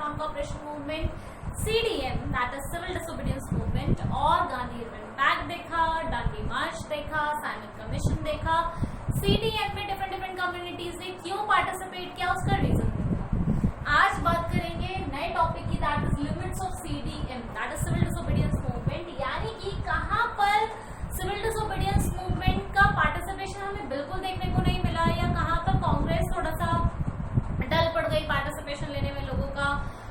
Non cooperation movement, CDM that is civil disobedience movement, और Gandhi Irwin pact देखा, Dandi march देखा, Simon commission देखा। CDM में डिफरेंट कम्युनिटीज ने क्यों पार्टिसिपेट किया, उसका रीजन देखा। आज बात करेंगे नए टॉपिक की, that is limits of CDM that is civil disobedience movement, यानी कि कहां पर सिविल डिसोबीडियंस मूवमेंट का पार्टिसिपेशन हमें बिल्कुल देखने को नहीं मिला, या कहां पर कांग्रेस थोड़ा सा डल पड़ गई पार्टिसिपेशन लेने में,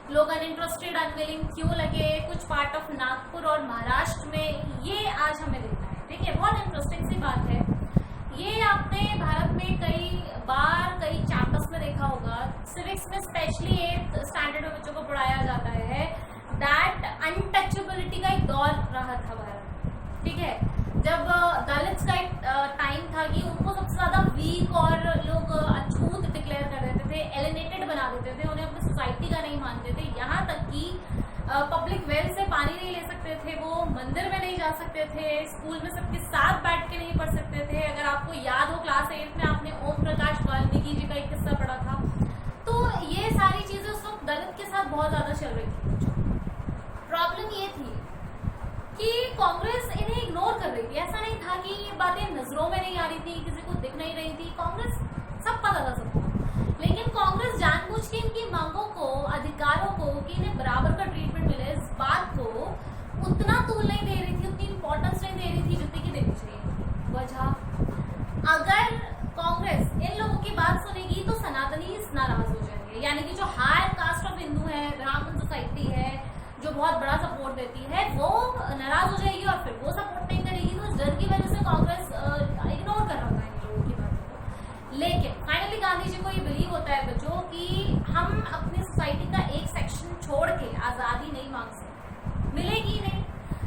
लोग अनइंटरेस्टेड अनविलिंग क्यों लगे कुछ पार्ट ऑफ नागपुर और महाराष्ट्र में, ये आज हमें देखना है। देखिए बहुत इंटरेस्टिंग सी बात है, ये आपने भारत में कई बार कई चैप्टर्स में देखा होगा, सिविक्स में स्पेशली 8th स्टैंडर्ड में बच्चों को पढ़ाया जाता है दैट अनटचेबिलिटी का एक दौर रहा था भारत, ठीक है, जब दलित्स का एक टाइम था कि उनको सबसे ज्यादा वीक और लोग अछूत डिक्लेयर कर देते थे, एलिनेटेड बना देते थे, उन्हें अपनी सोसाइटी का नहीं मानते थे, यहाँ तक कि पब्लिक वेल से पानी नहीं ले सकते थे, वो मंदिर में नहीं जा सकते थे, स्कूल में सबके साथ बैठ के नहीं पढ़ सकते थे। अगर आपको याद हो क्लास 8 में आपने ओम प्रकाश वाल्मीकि जी का एक किस्सा पढ़ा था, तो ये सारी चीजें उस वक्त दलित के साथ बहुत ज्यादा चल रही थी। प्रॉब्लम ये थी कि कांग्रेस इन्हें इग्नोर कर रही थी, ऐसा नहीं था कि ये बातें नजरों में नहीं आ रही थी, किसी को दिख नहीं रही थी, कांग्रेस सब पता था सबको, लेकिन कांग्रेस जानबूझ के इनकी मांगों को, अधिकारों को, कि इन्हें बराबर का ट्रीटमेंट मिले, इस बात को उतना तूल नहीं दे रही थी, उतनी इंपॉर्टेंस नहीं दे रही थी जितनी की देनी चाहिए। वजह, अगर कांग्रेस इन लोगों की बात सुनेगी तो सनातनी नाराज हो जाएंगे, यानी कि जो हायर कास्ट ऑफ हिंदू है, ब्राह्मण सोसाइटी है, जो बहुत बड़ा सपोर्ट देती है, वो नाराज हो जाएगी और फिर वो सपोर्ट नहीं करेगी, तो इस डर की वजह से कांग्रेस इग्नोर कर रहा था इन लोगों की बातों को। लेकिन फाइनली गांधी जी को ये बिलीव होता है बच्चों कि हम अपनी सोसाइटी का एक सेक्शन छोड़ के आजादी नहीं मांग सकते, मिलेगी नहीं,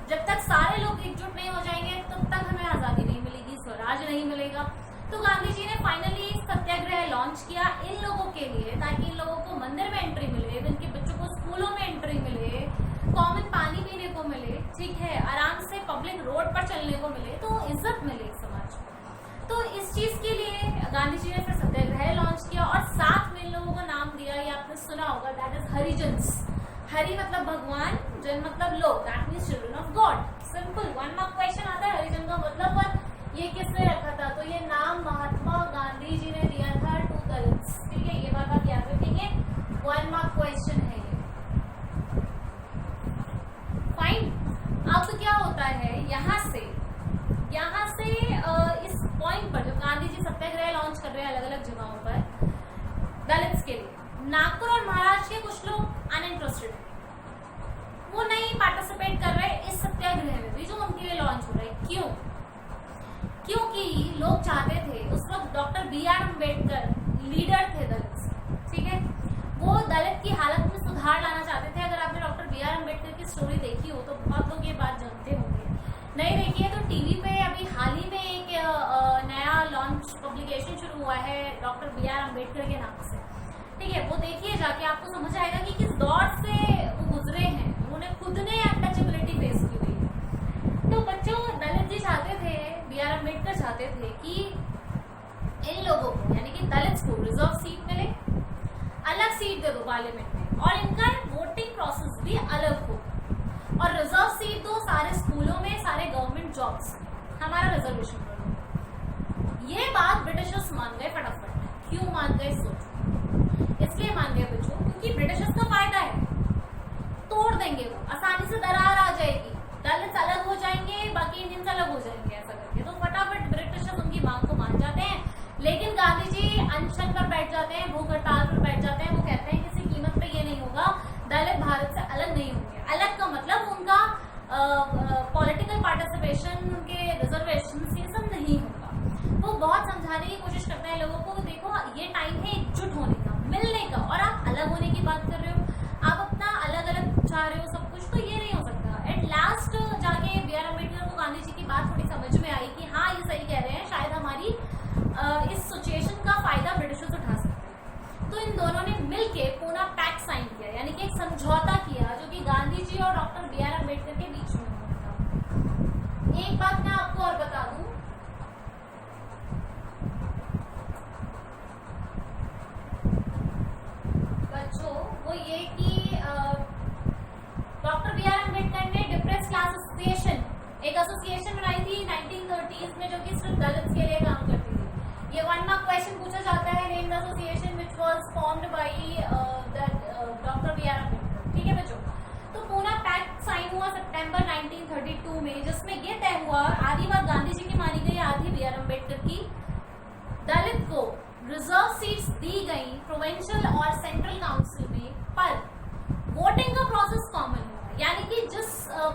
जब तक सारे लोग एकजुट नहीं हो जाएंगे तब तक हमें आजादी नहीं मिलेगी, स्वराज नहीं मिलेगा। तो गांधी जी ने फाइनली सत्याग्रह लॉन्च किया इन लोगों के लिए, ताकि इन लोगों को मंदिर में एंट्री मिले, इनके बच्चों को स्कूलों में एंट्री मिले, कॉमन पानी पीने को मिले, ठीक है, आराम से पब्लिक रोड पर चलने को मिले, तो इज्जत मिले एक समाज को। तो इस चीज के लिए गांधी जी ने फिर सत्याग्रह लॉन्च किया, और साथ में इन लोगों का नाम दिया, ये आपने सुना होगा, दैट इज हरिजन्स। हरि मतलब भगवान, जन मतलब लोग, that means children of God. Simple 1 mark question आता है हरिजन का मतलब, और ये किसने रखा था, तो ये नाम महात्मा गांधी जी ने दिया था टू दलित्स, ठीक है, ये बात आप याद रखेंगे, 1 मार्क क्वेश्चन है ये। फाइन, अब क्या होता है यहाँ से इस पॉइंट पर, जब गांधी जी सत्याग्रह लॉन्च कर रहे हैं अलग अलग जगहों पर दलित्स के लिए, नागपुर और महाराष्ट्र के कुछ लोग अनइंटरेस्टेड हैं, वो नहीं पार्टिसिपेट कर रहे इस सत्याग्रह में भी जो उनके लिए लॉन्च हो रहा है। क्यों? क्योंकि लोग चाहते थे, उस वक्त डॉक्टर BR अम्बेडकर लीडर थे दलित, ठीक है, वो दलित की हालत में सुधार लाना चाहते थे। अगर आपने डॉक्टर BR अम्बेडकर की स्टोरी देखी हो तो बहुत लोग ये बात जानते होंगे, नहीं देखी है तो टीवी पे अभी हाल ही में एक नया लॉन्च पब्लिकेशन शुरू हुआ है डॉक्टर BR अम्बेडकर के नाम से, ठीक है, वो देखिए जाके, आपको समझ आएगा कि किस दौर से वो गुजरे हैं, उन्होंने खुद ने अनटचेबिलिटी फेस की हुई है। तो बच्चों, दलित जी चाहते थे, BR अम्बेडकर चाहते थे कि इन लोगों को, यानी कि दलित्स को रिजर्व सीट मिले, अलग सीट दे दो पार्लियामेंट में, और इनका वोटिंग प्रोसेस भी अलग हो, और रिजर्व सीट दो सारे स्कूलों में, सारे गवर्नमेंट जॉब्स, हमारा रिजर्वेशन कर दो। ये बात ब्रिटिशर्स मान गए फटाफट। क्यों मान गए सोचो, इसलिए मान गए बच्चों क्योंकि ब्रिटिशर्स का फायदा है, तोड़ देंगे वो, आसानी से दरार आ जाएगी, दलित अलग हो जाएंगे, बाकी इंडियंस अलग हो जाएंगे, ऐसा करके तो फटाफट ब्रिटिशर्स उनकी मांग को मान जाते हैं। लेकिन गांधी जी अनशन पर बैठ जाते हैं, भूख हड़ताल पर बैठ जाते हैं, वो कहते हैं किसी कीमत पे ये नहीं होगा, दलित भारत से अलग नहीं होंगे। अलग का मतलब उनका पॉलिटिकल पार्टिसिपेशन, उनके रिजर्वेशन ये सब नहीं होगा। वो बहुत समझाने की कोशिश करते हैं लोगों को, देखो ये टाइम है एकजुट होने का, मिलने का, और आप अलग होने की बात कर रहे हो, आप अपना अलग अलग चाह रहे हो सब कुछ, तो ये नहीं हो सकता। एट लास्ट जाके BR अम्बेडकर को गांधी जी की बात थोड़ी समझ में आई कि हाँ ये सही कह रहे हैं, शायद हमारी इस सिचुएशन का फायदा ब्रिटिशर्स उठा सकते हैं। तो इन दोनों ने मिलके पूना पैक्ट साइन किया, यानी कि एक समझौता किया जो कि गांधी जी और डॉक्टर BR अम्बेडकर के बीच में हुआ। एसोसिएशन बनाई थी 1930s में, जो कि सिर्फ दलित्स के लिए काम करती थी। ये 1 मार्क क्वेश्चन पूछा जाता है। Name the association which was formed by doctor B R Ambedkar. ठीक है बच्चों, तो पूना पैक्ट साइन हुआ सितंबर 1932 में, जिसमें ये तय हुआ, आधी बात गांधी जी की मानी गई, आधी बी आर अम्बेडकर की। दलित को रिजर्व सीट्स दी गई प्रोविंशियल और सेंट्रल काउंसिल में, पर वोटिंग का प्रोसेस कॉमन हुआ, यानी कि जिस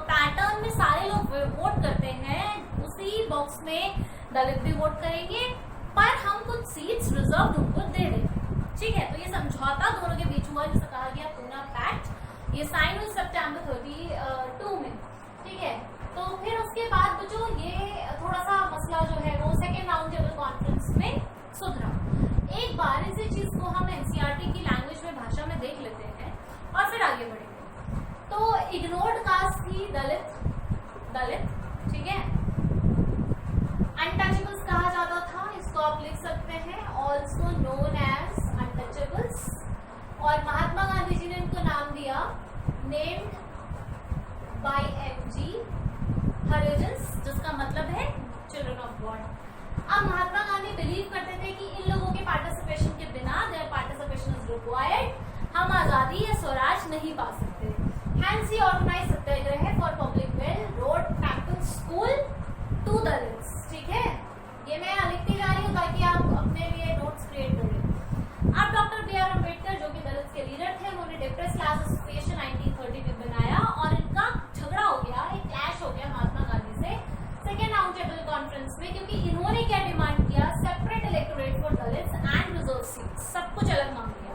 पैटर्न में सारे लोग वोट करते हैं उसी बॉक्स में दलित भी वोट करेंगे, पर हम कुछ सीट्स रिजर्व उनको दे देंगे। ठीक है, तो ये समझौता दोनों के बीच हुआ, जिसे कहा गया पूना पैक्ट। ये साइन हुई सितंबर 32 में। ठीक है, तो फिर उसके बाद बच्चों ये थोड़ा सा मसला जो है वो सेकेंड राउंड टेबल कॉन्फ्रेंस में सुधरा। एक बार इसी चीज को हम एनसीईआरटी की लैंग्वेज में, भाषा में देख लेते हैं और फिर आगे बढ़ेंगे। तो इग्नोर्ड कास्ट थी दलित। ठीक है, अनटचेबल्स कहा जाता था, इसको आप लिख सकते हैं, ऑल्सो नोन एज अनटचेबल्स। और महात्मा गांधी जी ने इनको नाम दिया, नेम्ड बाय एमजी हरिजन्स, जिसका मतलब है चिल्ड्रन ऑफ गॉड। अब महात्मा गांधी बिलीव करते थे कि इन लोगों के पार्टिसिपेशन के बिना, देयर पार्टिसिपेशन इज रिक्वायर्ड, हम आजादी या स्वराज नहीं पा सकते। Hence he organized Satyagraha for public well, wrote campus school to dalites। ठीक है, ये मैं लिखती जा रही हूँ ताकि आप अपने लिए नोट्स क्रिएट करें। अब डॉक्टर बी आर अम्बेडकर, जो कि दलित के लीडर थे, उन्होंने डिप्रेस क्लास एसोसिएशन 1930 में बनाया और इनका झगड़ा हो गया, एक क्लैश हो गया महात्मा गांधी से सेकेंड राउंड टेबल कॉन्फ्रेंस में, क्योंकि इन्होंने क्या डिमांड किया, separate electorate for Dalits and reserve seats, सब कुछ अलग मांग लिया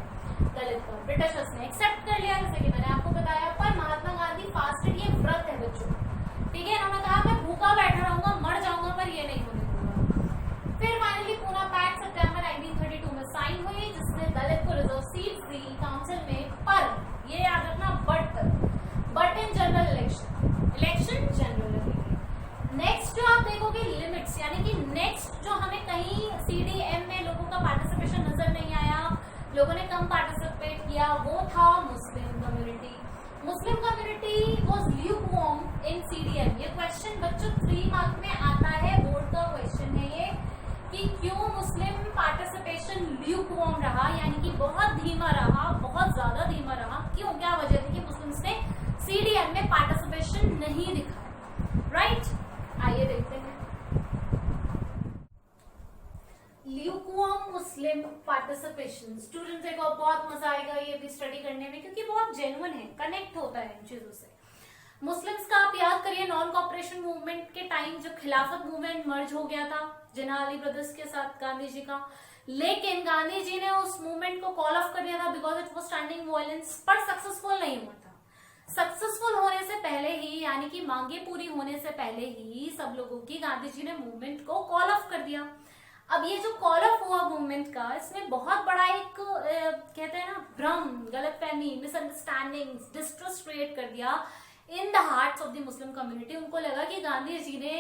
दलित पर। ब्रिटिशर्स ने एक्सेप्ट कर लिया, जैसे कि मैंने आपको बताया, पर महात्मा गांधी फास्टेड, ये व्रत है बच्चों। ठीक है, इन्होंने कहा मैं भूखा बैठा रहूंगा, मर जाऊंगा, पर ये नहीं होने दूंगा। फिर फाइनली पूना पैक्ट सितंबर 1932 में साइन हुई, जिसने दलित को रिजर्व सीट्स दी काउंसिल में, पर ये याद रखना, but in general election general रहेगी। नेक्स्ट जो आप देखोगे लिमिट्स, यानी कि नेक्स्ट जो हमें कहीं सीडीएम में लोगों का पार्टिसिपेशन नजर नहीं आया, लोगों ने कम पार्टिसिपेट किया, वो था Muslim community. Muslim community was lukewarm in CDM. ये क्वेश्चन बच्चों 3 मार्क में आता है, बोर्ड का क्वेश्चन है ये, कि क्यों मुस्लिम पार्टिसिपेशन ल्यूकवार्म रहा, यानी कि बहुत धीमा रहा, बहुत ज्यादा धीमा रहा। क्यों, क्या वजह थी कि मुस्लिम्स ने सीडीएम में पार्टिसिपेशन नहीं दिखाया। राइट, आइए देखते हैं। ल्यूकवार्म मुस्लिम पार्टिसिपेशन, स्टूडेंट्स देखो बहुत मजा आएगा ये भी स्टडी करने में, क्योंकि बहुत जेन्युइन है, कनेक्ट होता है इन चीजों से। मुस्लिम्स का आप याद करिए, नॉन कॉपरेशन मूवमेंट के टाइम जो खिलाफत मूवमेंट मर्ज हो गया था जिन्ना अली ब्रदर्स के साथ गांधी जी का, लेकिन गांधी जी ने उस मूवमेंट को कॉल ऑफ कर दिया था because it was standing violence, पर सक्सेसफुल नहीं हुआ था। सक्सेसफुल होने से पहले ही, यानी कि मांगे पूरी होने से पहले ही सब लोगों की, गांधी जी ने मूवमेंट को कॉल ऑफ कर दिया। अब ये जो कॉल ऑफ हुआ मूवमेंट का, इसमें बहुत बड़ा एक कहते हैं ना भ्रम, गलतफहमी, मिसअंडरस्टैंडिंग्स, डिस्ट्रस्ट क्रिएट कर दिया in the hearts of the Muslim community. उनको लगा कि गांधी जी ने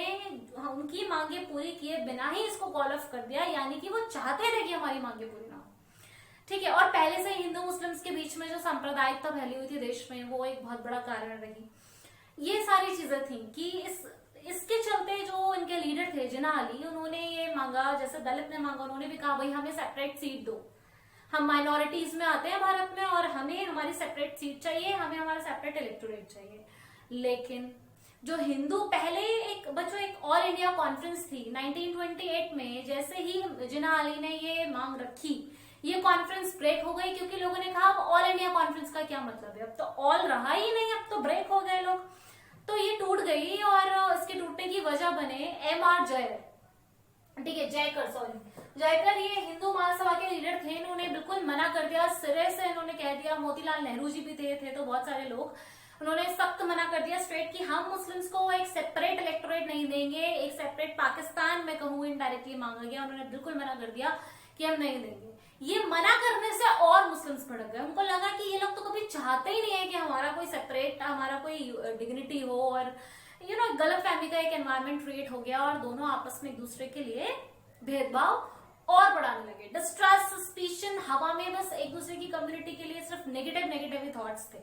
उनकी मांगे पूरी किए बिना ही इसको कॉल ऑफ कर दिया, यानी कि वो चाहते थे कि हमारी मांगे पूरी ना हो। ठीक है, और पहले से हिंदू मुस्लिम्स के बीच में जो सांप्रदायिकता फैली हुई थी देश में, वो एक बहुत बड़ा कारण रही। ये सारी चीजें थी कि इसके चलते जो इनके लीडर थे जिन्ना अली, उन्होंने ये मांगा, जैसे दलित ने मांगा, उन्होंने भी कहा भाई हमें सेपरेट सीट दो, हम माइनॉरिटीज में आते हैं भारत में और हमें हमारी सेपरेट सीट चाहिए, हमें हमारा सेपरेट इलेक्टोरेट चाहिए। लेकिन जो हिंदू, पहले एक बच्चों एक ऑल इंडिया कॉन्फ्रेंस थी 1928 में, जैसे ही जिन्ना अली ने ये मांग रखी, ये कॉन्फ्रेंस ब्रेक हो गई, क्योंकि लोगों ने कहा अब ऑल इंडिया कॉन्फ्रेंस का क्या मतलब है, अब तो ऑल रहा ही नहीं, अब तो ब्रेक हो गए लोग, तो ये टूट गई। और इसके टूटने की वजह बने एम.आर. जयकर, ये हिंदू महासभा के लीडर थे, इन्होंने बिल्कुल मना कर दिया सिरे से, इन्होंने कह दिया, मोतीलाल नेहरू जी भी थे तो बहुत सारे लोग, उन्होंने सख्त मना कर दिया स्ट्रेट कि हम मुस्लिम्स को एक सेपरेट इलेक्टोरेट नहीं देंगे, एक सेपरेट पाकिस्तान में कहूँ इनडायरेक्टली मांगा गया, उन्होंने बिल्कुल मना कर दिया कि हम नहीं देंगे। ये मना करने से और मुस्लिम्स भड़क गए, उनको लगा कि ये लोग तो कभी चाहते ही नहीं है कि हमारा कोई सेपरेट, हमारा कोई डिग्निटी हो, और गलत फहमी का एक एनवायरमेंट क्रिएट हो गया और दोनों आपस में एक दूसरे के लिए भेदभाव और बढ़ाने लगे। डिस्ट्रस्ट, सस्पिशन हवा में, बस एक दूसरे की कम्युनिटी के लिए सिर्फ नेगेटिव ही थॉट्स थे।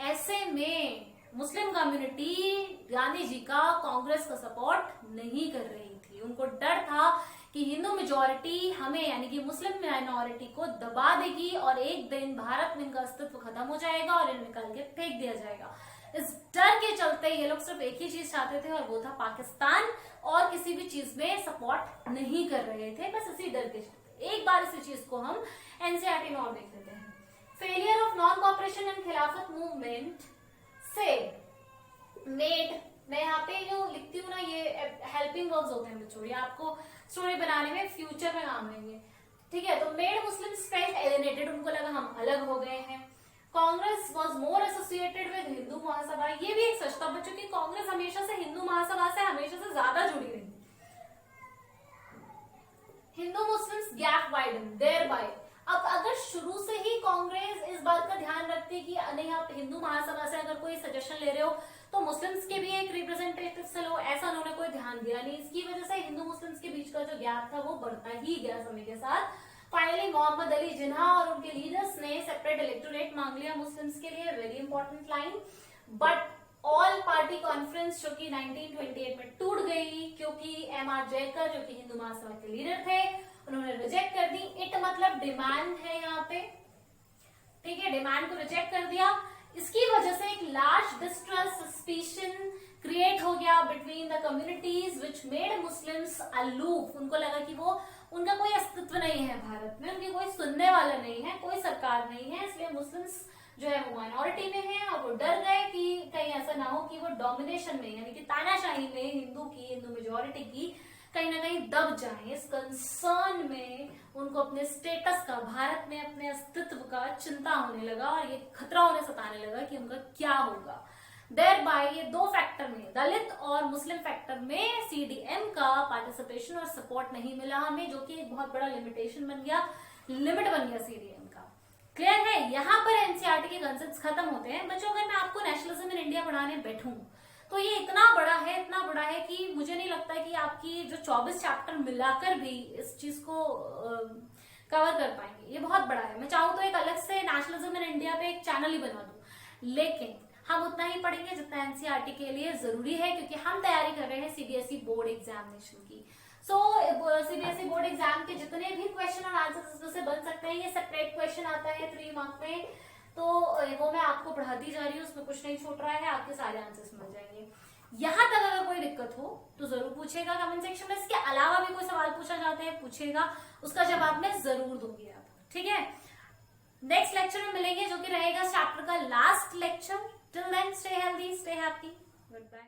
ऐसे में मुस्लिम कम्युनिटी गांधी जी का, कांग्रेस का सपोर्ट नहीं कर रही थी। उनको डर था कि हिंदू मेजोरिटी हमें यानी कि मुस्लिम माइनॉरिटी को दबा देगी और एक दिन भारत में इनका अस्तित्व खत्म हो जाएगा और इन्हें निकाल के फेंक दिया जाएगा। इस डर के चलते ये लोग सिर्फ एक ही चीज चाहते थे और वो था पाकिस्तान, और किसी भी चीज में सपोर्ट नहीं कर रहे थे, बस इसी डर के चलते। एक बार इसी चीज को हम एनसीईआरटी में और देख लेते हैं। Failure of non cooperation and खिलाफत मूवमेंट से मेड, मैं यहाँ पे जो लिखती हूँ ना, ये हेल्पिंग वर्ब्स होते हैं बच्चों, ये आपको स्टोरी बनाने में फ्यूचर में काम लेंगे, ठीक है। तो मेड मुस्लिम फेल्ट एलिनेटेड, उनको लगा हम अलग हो गए हैं। Congress was more associated with Hindu Mahasabha, ये भी एक सच था बच्चों की कांग्रेस हमेशा से हिंदू महासभा से हमेशा से ज्यादा जुड़ी रही। Hindu muslims gap widen thereby, अब अगर शुरू से ही कांग्रेस इस बात का ध्यान रखती कि नहीं आप हिंदू महासभा से अगर कोई सजेशन ले रहे हो तो मुस्लिम्स के भी एक रिप्रेजेंटेटिव से लो, ऐसा उन्होंने कोई ध्यान दिया नहीं। इसकी वजह से हिंदू मुस्लिम्स के बीच का जो गैप था वो बढ़ता ही गया समय के साथ। फाइनली मोहम्मद अली जिन्ना और उनके लीडर्स ने सेपरेट इलेक्टोरेट मांग लिया मुस्लिम्स के लिए, very important line. But all party conference जो कि 1928 में टूट गई क्योंकि एम.आर. जयकर जो कि हिंदू महासभा के लीडर थे उन्होंने रिजेक्ट कर दी। इट मतलब डिमांड है यहाँ पे, ठीक है, डिमांड को रिजेक्ट कर दिया। इसकी वजह से एक लार्ज डिस्ट्रस्ट सस्पिशन क्रिएट हो गया between the communities which made Muslims aloof. उनको लगा कि वो उनका कोई अस्तित्व नहीं है भारत में, उनकी कोई सुनने वाला नहीं है, कोई सरकार नहीं है, इसलिए मुस्लिम्स जो है वो माइनॉरिटी में है और वो डर गए कि कहीं ऐसा ना हो कि वो डोमिनेशन में यानी कि तानाशाही में हिंदू मेजोरिटी की कहीं ना कहीं दब जाए। इस कंसर्न में उनको अपने स्टेटस का, भारत में अपने अस्तित्व का चिंता होने लगा और ये खतरा उन्हें सताने लगा कि उनका क्या होगा। देयर बाय ये दो फैक्टर में, दलित और मुस्लिम फैक्टर में सीडीएम का पार्टिसिपेशन और सपोर्ट नहीं मिला हमें, जो कि एक बहुत बड़ा लिमिटेशन बन गया, लिमिट बन गया सीडीएम का। क्लियर है? यहाँ पर एनसीईआरटी के कंसेप्ट्स खत्म होते हैं। बच्चों अगर मैं आपको नेशनलिज्म इन इंडिया पढ़ाने बैठूं तो ये इतना बड़ा है कि मुझे नहीं लगता कि आपकी जो 24 चैप्टर मिलाकर भी इस चीज को कवर कर पाएंगे। ये बहुत बड़ा है। मैं चाहूँ तो एक अलग से नेशनलिज्म इन इंडिया पे एक चैनल ही बना दूं, लेकिन हम उतना ही पढ़ेंगे जितना एनसीईआरटी के लिए जरूरी है, क्योंकि हम तैयारी कर रहे हैं सीबीएसई बोर्ड एग्जामिनेशन की। सीबीएसई बोर्ड एग्जाम के जितने भी क्वेश्चन और आंसर से बन सकते हैं, ये सेपरेट क्वेश्चन आता है 3 मार्क में, तो वो मैं आपको पढ़ाती जा रही हूँ, उसमें कुछ नहीं छूट रहा है, आपके सारे आंसर्स मिल जाएंगे। यहाँ तक अगर कोई दिक्कत हो तो जरूर पूछेगा कमेंट सेक्शन में। इसके अलावा भी कोई सवाल पूछा जाता है पूछेगा, उसका जवाब मैं जरूर दूंगी आपको, ठीक है। नेक्स्ट लेक्चर में मिलेंगे जो कि रहेगा चैप्टर का last lecture. Till then stay healthy, stay happy, good bye.